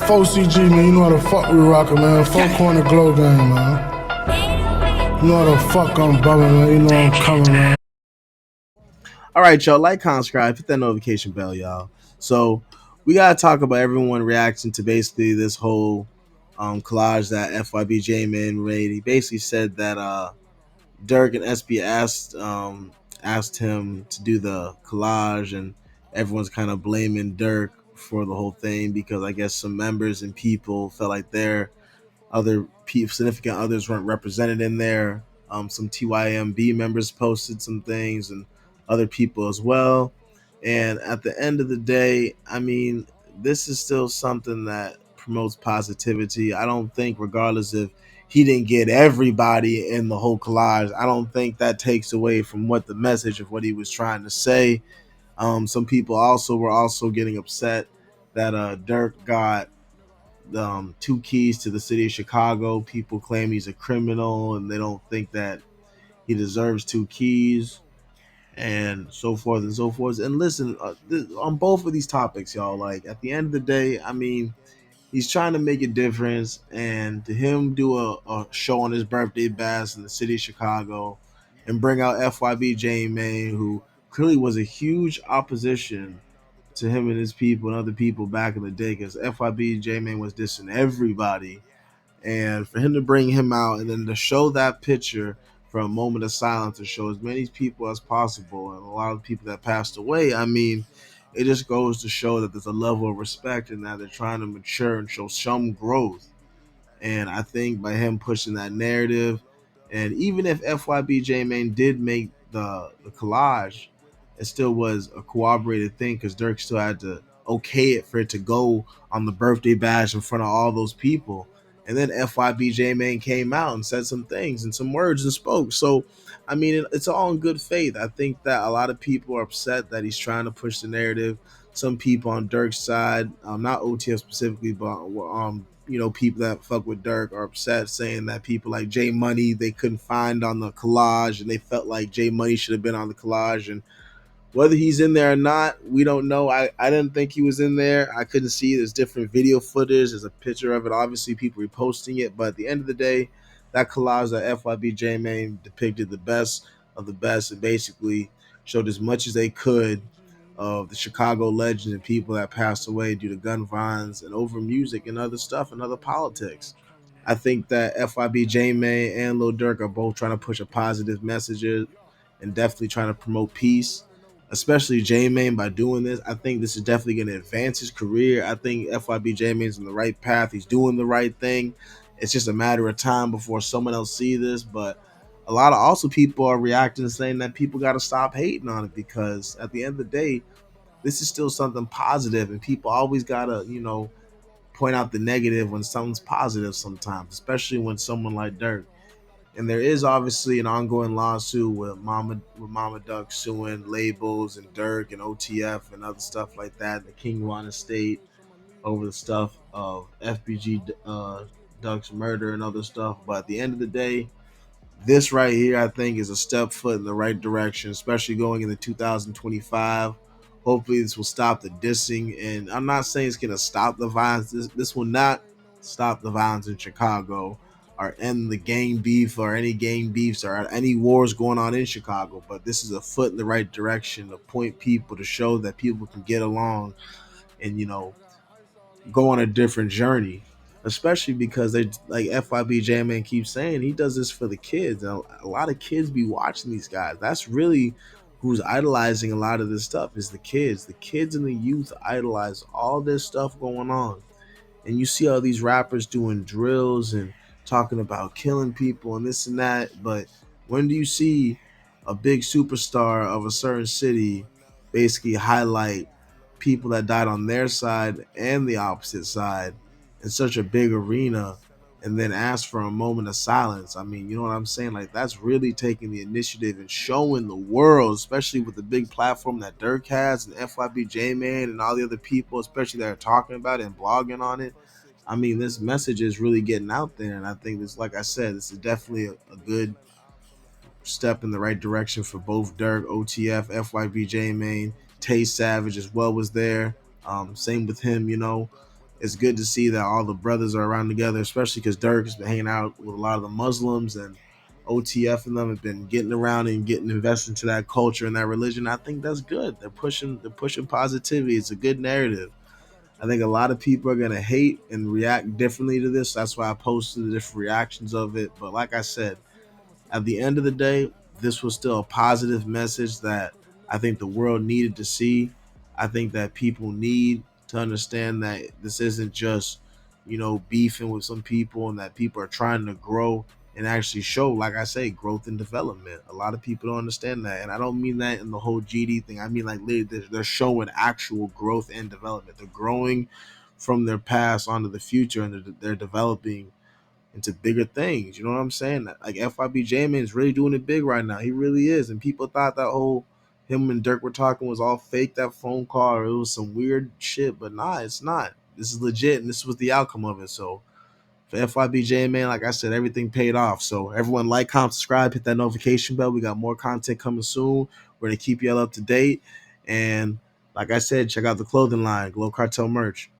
4CG, man, you know how the fuck we rockin', man. 4 corner glow game, man. You know how the fuck I'm bumming, man. You know I'm coming, man. All right, y'all. Like, comment, subscribe, hit that notification bell, y'all. So we gotta talk about everyone reacting to basically this whole collage that FYB J-Man made. He basically said that Durk and SB asked him to do the collage, and everyone's kind of blaming Durk for the whole thing because I guess some members and people felt like their other significant others weren't represented in there. Some TYMB members posted some things, and other people as well. And at the end of the day, I mean, this is still something that promotes positivity. I don't think, regardless if he didn't get everybody in the whole collage, I don't think that takes away from what the message of what he was trying to say. Some people also were also getting upset that Durk got 2 keys to the city of Chicago. People claim he's a criminal and they don't think that he deserves 2 keys, and so forth and so forth. And listen, on both of these topics, y'all, like at the end of the day, I mean, he's trying to make a difference, and to him do a show on his birthday bash in the city of Chicago and bring out FYB J Main, who clearly was a huge opposition to him and his people and other people back in the day, because FYB J Main was dissing everybody, and for him to bring him out and then to show that picture for a moment of silence to show as many people as possible and a lot of people that passed away, I mean, it just goes to show that there's a level of respect and that they're trying to mature and show some growth. And I think by him pushing that narrative, and even if FYB J Main did make the collage, it still was a cooperated thing because Durk still had to okay it for it to go on the birthday bash in front of all those people. And then FYB J Main came out and said some things and some words and spoke. So, I mean, it's all in good faith. I think that a lot of people are upset that he's trying to push the narrative. Some people on Durk's side, not OTF specifically, but people that fuck with Durk are upset, saying that people like J Money they couldn't find on the collage, and they felt like J Money should have been on the collage. And whether he's in there or not, we don't know. I didn't think he was in there. I couldn't see. There's different video footage. There's a picture of it. Obviously, people reposting it. But at the end of the day, that collage that FYB J Main depicted the best of the best and basically showed as much as they could of the Chicago legends and people that passed away due to gun violence and over music and other stuff and other politics. I think that FYB J Main and Lil Durk are both trying to push a positive message and definitely trying to promote peace, especially J Main by doing this. I think this is definitely going to advance his career. I think FYB J Main's on the right path. He's doing the right thing. It's just a matter of time before someone else see this. But a lot of also people are reacting and saying that people got to stop hating on it, because at the end of the day, this is still something positive, and people always gotta, point out the negative when something's positive sometimes, especially when someone like Durk. And there is obviously an ongoing lawsuit with Mama Duck suing labels and Durk and OTF and other stuff like that, the King Von estate, over the stuff of FBG Duck's murder and other stuff. But at the end of the day, this right here, I think, is a step foot in the right direction, especially going into 2025. Hopefully, this will stop the dissing. And I'm not saying it's going to stop the violence. This will not stop the violence in Chicago or end the gang beef or any gang beefs or any wars going on in Chicago. But this is a foot in the right direction to point people to show that people can get along and, go on a different journey, especially because they, like FYB J Man keeps saying, he does this for the kids. And a lot of kids be watching these guys. That's really who's idolizing a lot of this stuff, is the kids. The kids and the youth idolize all this stuff going on. And you see all these rappers doing drills and talking about killing people and this and that. But when do you see a big superstar of a certain city basically highlight people that died on their side and the opposite side in such a big arena and then ask for a moment of silence? I mean, you know what I'm saying? Like, that's really taking the initiative and showing the world, especially with the big platform that Durk has and FYB J Man and all the other people, especially that are talking about it and blogging on it. I mean, this message is really getting out there, and I think this, like I said, this is definitely a good step in the right direction for both Durk, OTF, FYB J Main, Tay Savage as well was there. Same with him, It's good to see that all the brothers are around together, especially because Durk has been hanging out with a lot of the Muslims, and OTF and them have been getting around and getting invested into that culture and that religion. I think that's good. They're pushing positivity. It's a good narrative. I think a lot of people are gonna hate and react differently to this. That's why I posted the different reactions of it. But like I said, at the end of the day, this was still a positive message that I think the world needed to see. I think that people need to understand that this isn't just, beefing with some people, and that people are trying to grow and actually show, like I say, growth and development. A lot of people don't understand that. And I don't mean that in the whole GD thing. I mean, like, literally, they're showing actual growth and development. They're growing from their past onto the future, and they're developing into bigger things. You know what I'm saying? Like FYB J-Man is really doing it big right now. He really is. And people thought that whole him and Durk were talking was all fake, that phone call, or it was some weird shit. But nah, it's not. This is legit, and this was the outcome of it. So for FYB J-Man, like I said, everything paid off. So everyone like, comment, subscribe, hit that notification bell. We got more content coming soon. We're gonna keep y'all up to date. And like I said, check out the clothing line, GloCartel merch.